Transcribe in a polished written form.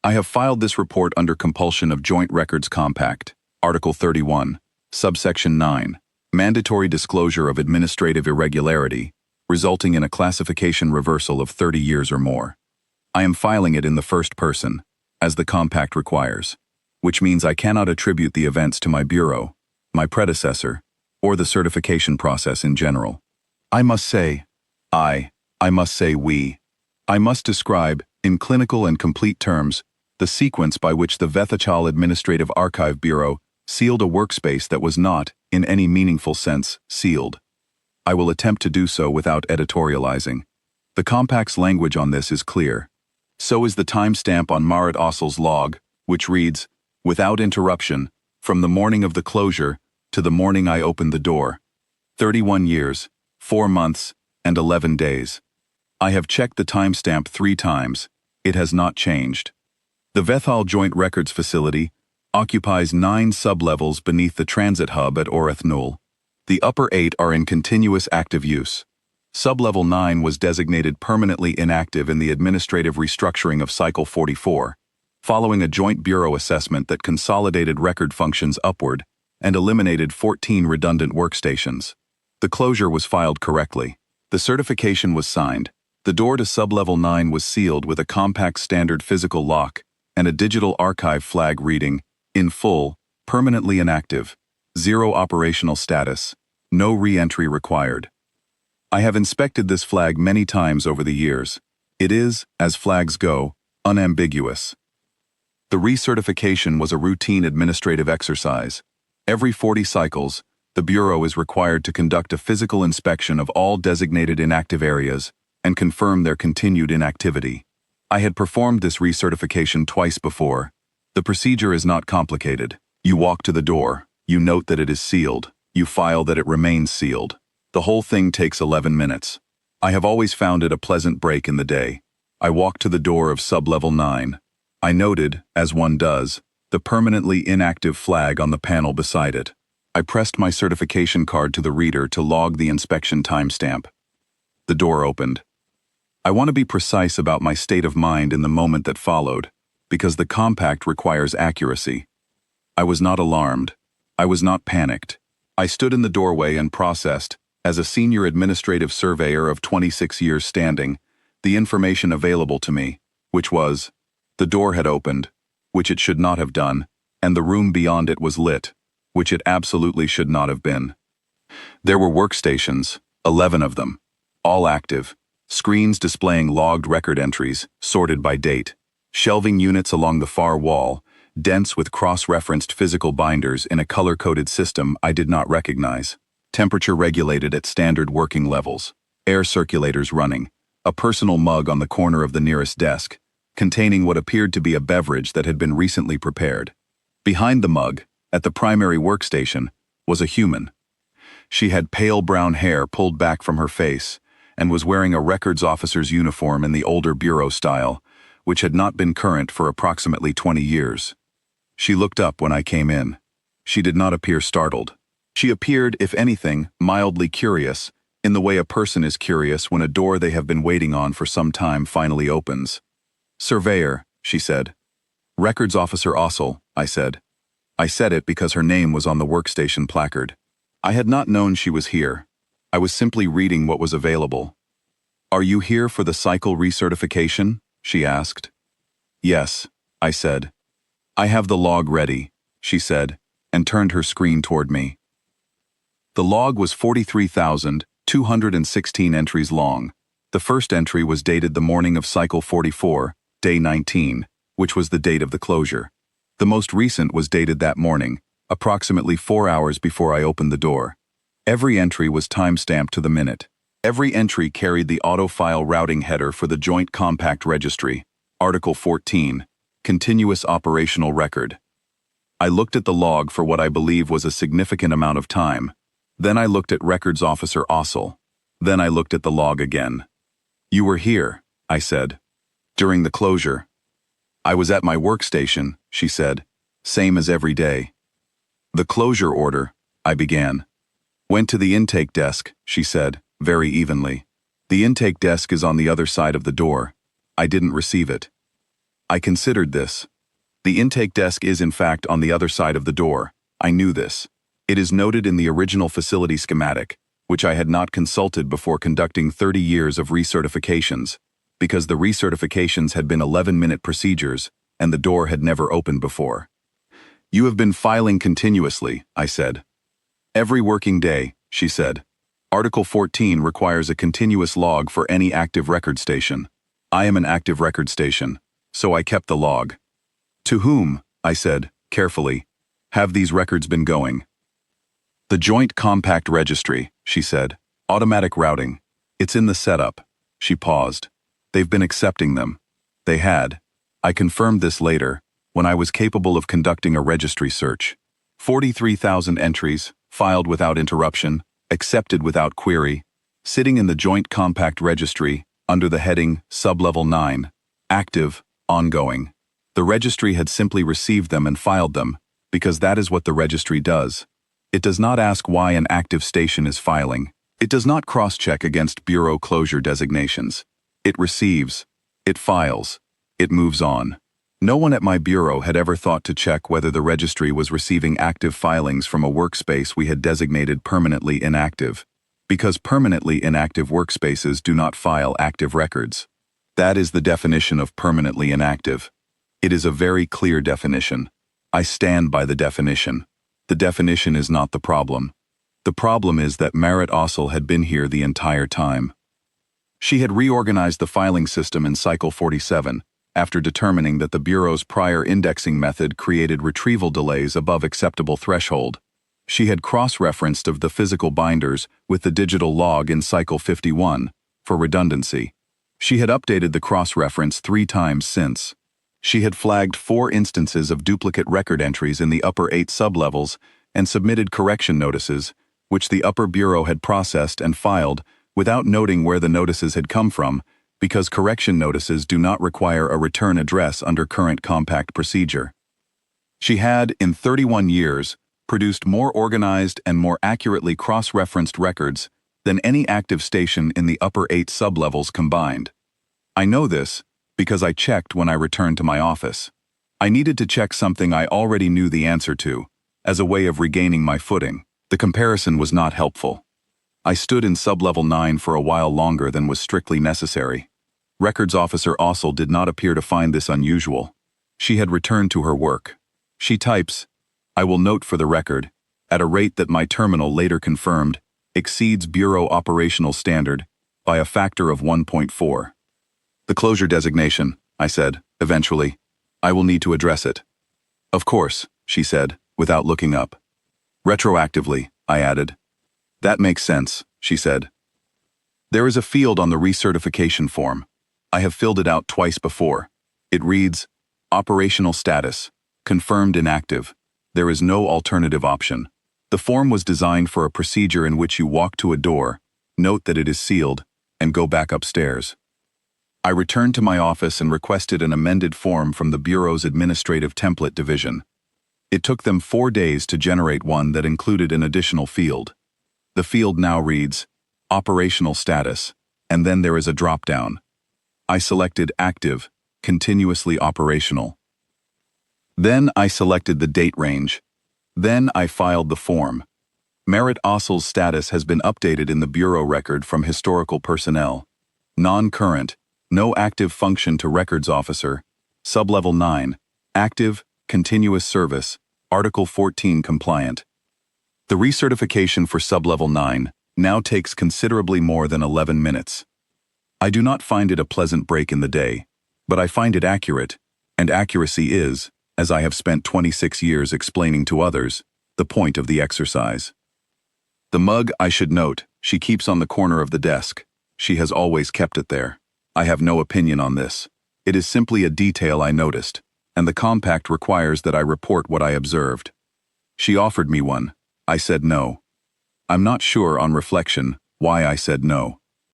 I have filed this report under compulsion of Joint Records Compact, Article 31, Subsection 9, mandatory disclosure of administrative irregularity, resulting in a classification reversal of 30 years or more. I am filing it in the first person, as the compact requires, which means I cannot attribute the events to my bureau, my predecessor, or the certification process in general. I must say we. I must describe, in clinical and complete terms, the sequence by which the Vethachal Administrative Archive Bureau sealed a workspace that was not, in any meaningful sense, sealed. I will attempt to do so without editorializing. The compact's language on this is clear. So is the timestamp on Marat Ossel's log, which reads, "Without interruption, from the morning of the closure to the morning I opened the door. 31 years, 4 months, and 11 days. I have checked the timestamp 3 times. It has not changed." The Vethal Joint Records Facility occupies 9 sublevels beneath the transit hub at Orath Nul. The upper 8 are in continuous active use. Sublevel 9 was designated permanently inactive in the administrative restructuring of Cycle 44, following a joint bureau assessment that consolidated record functions upward and eliminated 14 redundant workstations. The closure was filed correctly. The certification was signed. The door to Sublevel 9 was sealed with a compact standard physical lock and a digital archive flag reading, "In full, permanently inactive, 0 operational status, no re-entry required." I have inspected this flag many times over the years. It is, as flags go, unambiguous. The recertification was a routine administrative exercise. Every 40 cycles, the Bureau is required to conduct a physical inspection of all designated inactive areas and confirm their continued inactivity. I had performed this recertification twice before. The procedure is not complicated. You walk to the door, you note that it is sealed, you file that it remains sealed. The whole thing takes 11 minutes. I have always found it a pleasant break in the day. I walked to the door of Sublevel 9. I noted, as one does, the permanently inactive flag on the panel beside it. I pressed my certification card to the reader to log the inspection timestamp. The door opened. I want to be precise about my state of mind in the moment that followed, because the compact requires accuracy. I was not alarmed. I was not panicked. I stood in the doorway and processed, as a senior administrative surveyor of 26 years standing, the information available to me, which was, the door had opened, which it should not have done, and the room beyond it was lit, which it absolutely should not have been. There were workstations, 11 of them, all active, screens displaying logged record entries, sorted by date, shelving units along the far wall, dense with cross-referenced physical binders in a color-coded system I did not recognize, temperature regulated at standard working levels, air circulators running, a personal mug on the corner of the nearest desk, containing what appeared to be a beverage that had been recently prepared. Behind the mug, at the primary workstation, was a human. She had pale brown hair pulled back from her face and was wearing a records officer's uniform in the older bureau style, which had not been current for approximately 20 years. She looked up when I came in. She did not appear startled. She appeared, if anything, mildly curious, in the way a person is curious when a door they have been waiting on for some time finally opens. "Surveyor," she said. "Records Officer Ossel," I said. I said it because her name was on the workstation placard. I had not known she was here. I was simply reading what was available. "Are you here for the cycle recertification?" she asked. "Yes," I said. "I have the log ready," she said, and turned her screen toward me. The log was 43,216 entries long. The first entry was dated the morning of Cycle 44, Day 19, which was the date of the closure. The most recent was dated that morning, approximately 4 hours before I opened the door. Every entry was time-stamped to the minute. Every entry carried the auto-file routing header for the Joint Compact Registry, Article 14, Continuous Operational Record. I looked at the log for what I believe was a significant amount of time. Then I looked at Records Officer Ossel. Then I looked at the log again. "You were here," I said. "During the closure." "I was at my workstation," she said, "same as every day." "The closure order," I began. "Went to the intake desk," she said, very evenly. "The intake desk is on the other side of the door. I didn't receive it." I considered this. The intake desk is in fact on the other side of the door. I knew this. It is noted in the original facility schematic, which I had not consulted before conducting 30 years of recertifications, because the recertifications had been 11-minute procedures, and the door had never opened before. You have been filing continuously, I said. Every working day, she said. Article 14 requires a continuous log for any active record station. I am an active record station, so I kept the log. To whom, I said, carefully, have these records been going? The Joint Compact Registry, she said. Automatic routing. It's in the setup. She paused. They've been accepting them. They had. I confirmed this later, when I was capable of conducting a registry search. 43,000 entries, filed without interruption, accepted without query, sitting in the Joint Compact Registry, under the heading Sublevel 9, Active, Ongoing. The registry had simply received them and filed them, because that is what the registry does. It does not ask why an active station is filing. It does not cross-check against bureau closure designations. It receives. It files. It moves on. No one at my bureau had ever thought to check whether the registry was receiving active filings from a workspace we had designated permanently inactive, because permanently inactive workspaces do not file active records. That is the definition of permanently inactive. It is a very clear definition. I stand by the definition. The definition is not the problem. The problem is that Marit Ossel had been here the entire time. She had reorganized the filing system in Cycle 47, after determining that the Bureau's prior indexing method created retrieval delays above acceptable threshold. She had cross-referenced of the physical binders with the digital log in Cycle 51, for redundancy. She had updated the cross-reference 3 times since. She had flagged 4 instances of duplicate record entries in the upper 8 sublevels and submitted correction notices, which the upper bureau had processed and filed without noting where the notices had come from, because correction notices do not require a return address under current compact procedure. She had, in 31 years, produced more organized and more accurately cross-referenced records than any active station in the upper 8 sublevels combined. I know this because I checked when I returned to my office. I needed to check something I already knew the answer to, as a way of regaining my footing. The comparison was not helpful. I stood in sublevel 9 for a while longer than was strictly necessary. Records Officer Ossel did not appear to find this unusual. She had returned to her work. She types, I will note for the record, at a rate that my terminal later confirmed, exceeds Bureau operational standard by a factor of 1.4. The closure designation, I said, eventually. I will need to address it. Of course, she said, without looking up. Retroactively, I added. That makes sense, she said. There is a field on the recertification form. I have filled it out twice before. It reads, Operational status, confirmed inactive. There is no alternative option. The form was designed for a procedure in which you walk to a door, note that it is sealed, and go back upstairs. I returned to my office and requested an amended form from the Bureau's Administrative Template Division. It took them 4 days to generate one that included an additional field. The field now reads, Operational status, and then there is a drop-down. I selected Active, Continuously Operational. Then I selected the date range. Then I filed the form. Marit Ossel's status has been updated in the Bureau record from historical personnel. Non-current, no active function to Records Officer. Sublevel 9, Active, Continuous Service, Article 14 compliant. The recertification for Sublevel 9 now takes considerably more than 11 minutes. I do not find it a pleasant break in the day, but I find it accurate, and accuracy is, as I have spent 26 years explaining to others, the point of the exercise. The mug, I should note, she keeps on the corner of the desk. She has always kept it there. I have no opinion on this. It is simply a detail I noticed, and the compact requires that I report what I observed. She offered me one. I said no. I'm not sure on reflection why I said no.